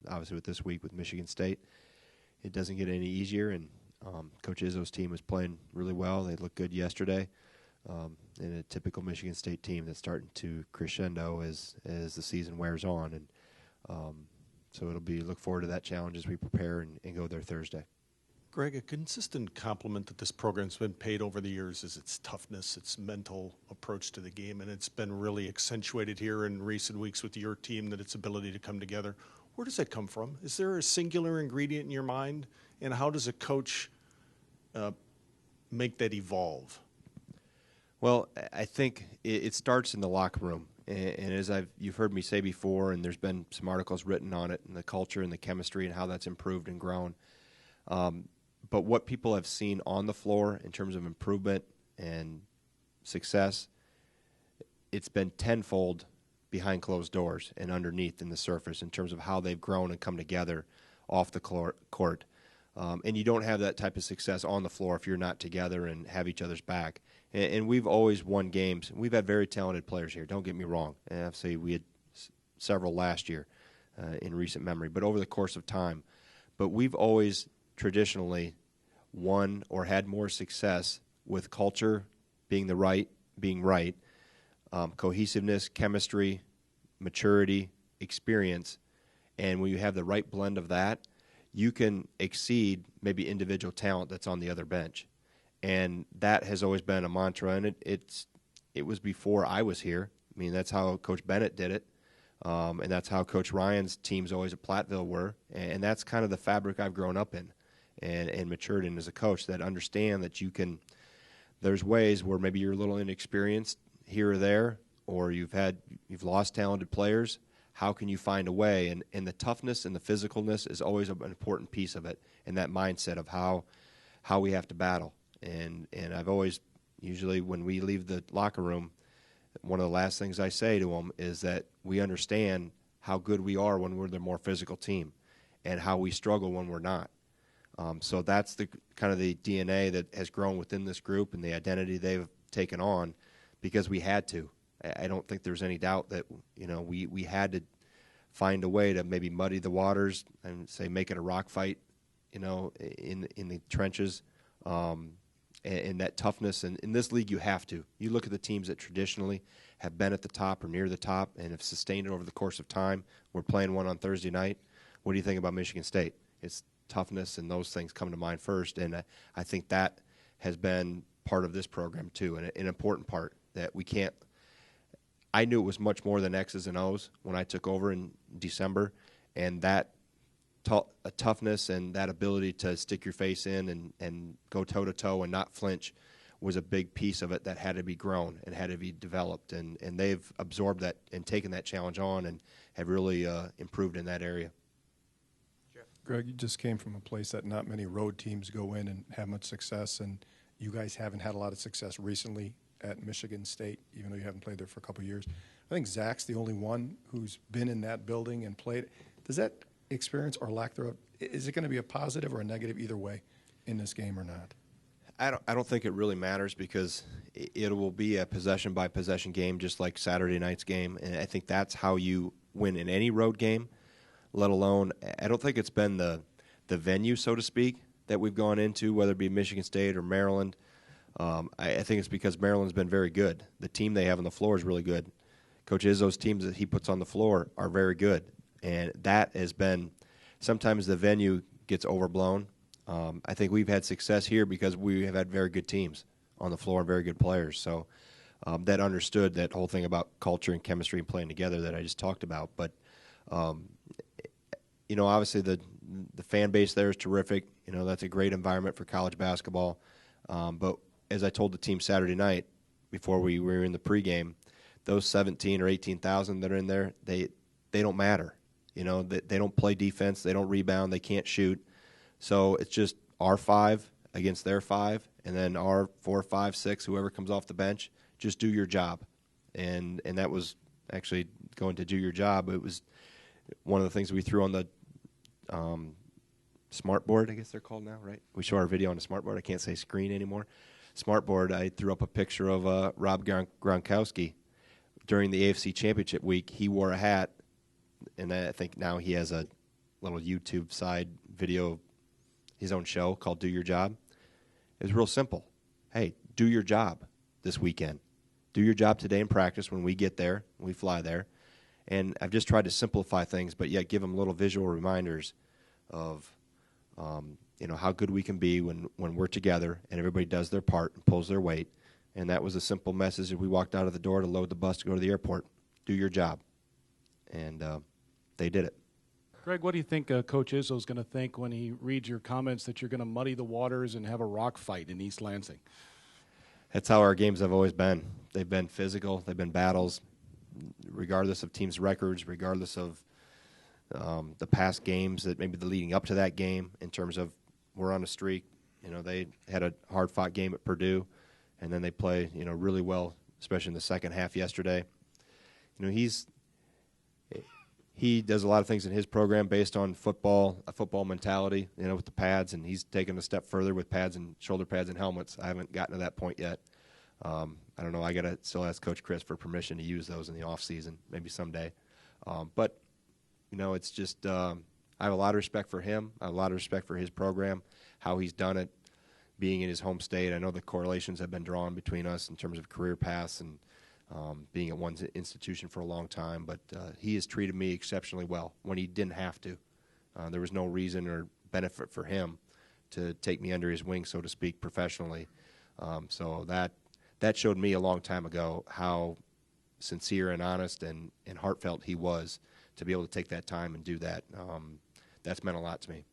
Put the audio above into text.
obviously with this week with Michigan State, it doesn't get any easier. And Coach Izzo's team is playing really well. They looked good yesterday. And a typical Michigan State team that's starting to crescendo as the season wears on. And so it'll be look forward to that challenge as we prepare and go there Thursday. Greg, a consistent compliment that this program's been paid over the years is its toughness, its mental approach to the game, and it's been really accentuated here in recent weeks with your team, that its ability to come together. Where does that come from? Is there a singular ingredient in your mind, and how does a coach make that evolve? Well, I think it starts in the locker room, and as you've heard me say before, and there's been some articles written on it, and the culture and the chemistry and how that's improved and grown. But what people have seen on the floor in terms of improvement and success, it's been tenfold behind closed doors and underneath in the surface in terms of how they've grown and come together off the court. And you don't have that type of success on the floor if you're not together and have each other's back. And we've always won games. We've had very talented players here, don't get me wrong. And I'd say we had several last year in recent memory, but over the course of time. But we've always traditionally won or had more success with culture being right, cohesiveness, chemistry, maturity, experience. And when you have the right blend of that, you can exceed maybe individual talent that's on the other bench. And that has always been a mantra, and it was before I was here. I mean, that's how Coach Bennett did it, and that's how Coach Ryan's teams always at Platteville were, and that's kind of the fabric I've grown up in and matured in as a coach, that understand that there's ways where maybe you're a little inexperienced here or there, or you've lost talented players. How can you find a way? And the toughness and the physicalness is always an important piece of it, and that mindset of how we have to battle. And I've always, usually when we leave the locker room, one of the last things I say to them is that we understand how good we are when we're the more physical team and how we struggle when we're not. So that's the kind of the DNA that has grown within this group and the identity they've taken on because we had to. I don't think there's any doubt that, we had to find a way to maybe muddy the waters and say make it a rock fight, in the trenches. And that toughness. And in this league, you have to. You look at the teams that traditionally have been at the top or near the top and have sustained it over the course of time. We're playing one on Thursday night. What do you think about Michigan State? It's toughness and those things come to mind first. And I think that has been part of this program, too, and an important part that we can't. I knew it was much more than X's and O's when I took over in December, and that a toughness and that ability to stick your face in and go toe-to-toe and not flinch was a big piece of it that had to be grown and had to be developed. And they've absorbed that and taken that challenge on and have really improved in that area. Jeff. Greg, you just came from a place that not many road teams go in and have much success, and you guys haven't had a lot of success recently at Michigan State, even though you haven't played there for a couple of years. I think Zach's the only one who's been in that building and played. Does that experience or lack thereof, is it going to be a positive or a negative either way in this game or not? I don't think it really matters because it will be a possession-by-possession game just like Saturday night's game, and I think that's how you win in any road game, let alone I don't think it's been the venue, so to speak, that we've gone into, whether it be Michigan State or Maryland. I think it's because Maryland's been very good. The team they have on the floor is really good. Coach Izzo's teams that he puts on the floor are very good. And that has been – sometimes the venue gets overblown. I think we've had success here because we have had very good teams on the floor and very good players. So that understood that whole thing about culture and chemistry and playing together that I just talked about. But, obviously the fan base there is terrific. That's a great environment for college basketball. But as I told the team Saturday night before we were in the pregame, those 17 or 18,000 that are in there, they don't matter. They don't play defense. They don't rebound. They can't shoot. So it's just our 5 against their 5, and then our 4, 5, 6, whoever comes off the bench, just do your job. And that was actually going to do your job. It was one of the things we threw on the smart board, I guess they're called now, right? We show our video on the smart board. I can't say screen anymore. Smart board, I threw up a picture of Rob Gronkowski. During the AFC Championship week, he wore a hat, and I think now he has a little YouTube side video, his own show called Do Your Job. It was real simple. Hey, do your job this weekend. Do your job today in practice when we get there, when we fly there. And I've just tried to simplify things, but yet give them little visual reminders of how good we can be when we're together and everybody does their part and pulls their weight. And that was a simple message as we walked out of the door to load the bus to go to the airport. Do your job. And they did it. Greg, what do you think Coach Izzo's going to think when he reads your comments that you're going to muddy the waters and have a rock fight in East Lansing? That's how our games have always been. They've been physical. They've been battles, regardless of teams' records, regardless of the past games that maybe the leading up to that game in terms of we're on a streak. They had a hard-fought game at Purdue, and then they play, really well, especially in the second half yesterday. He does a lot of things in his program based on football, a football mentality, with the pads, and he's taken a step further with pads and shoulder pads and helmets. I haven't gotten to that point yet. I don't know. I got to still ask Coach Chris for permission to use those in the off season, maybe someday. But it's just I have a lot of respect for him. I have a lot of respect for his program, how he's done it, being in his home state. I know the correlations have been drawn between us in terms of career paths and being at one institution for a long time, but he has treated me exceptionally well when he didn't have to. There was no reason or benefit for him to take me under his wing, so to speak, professionally. So that showed me a long time ago how sincere and honest and heartfelt he was to be able to take that time and do that. That's meant a lot to me.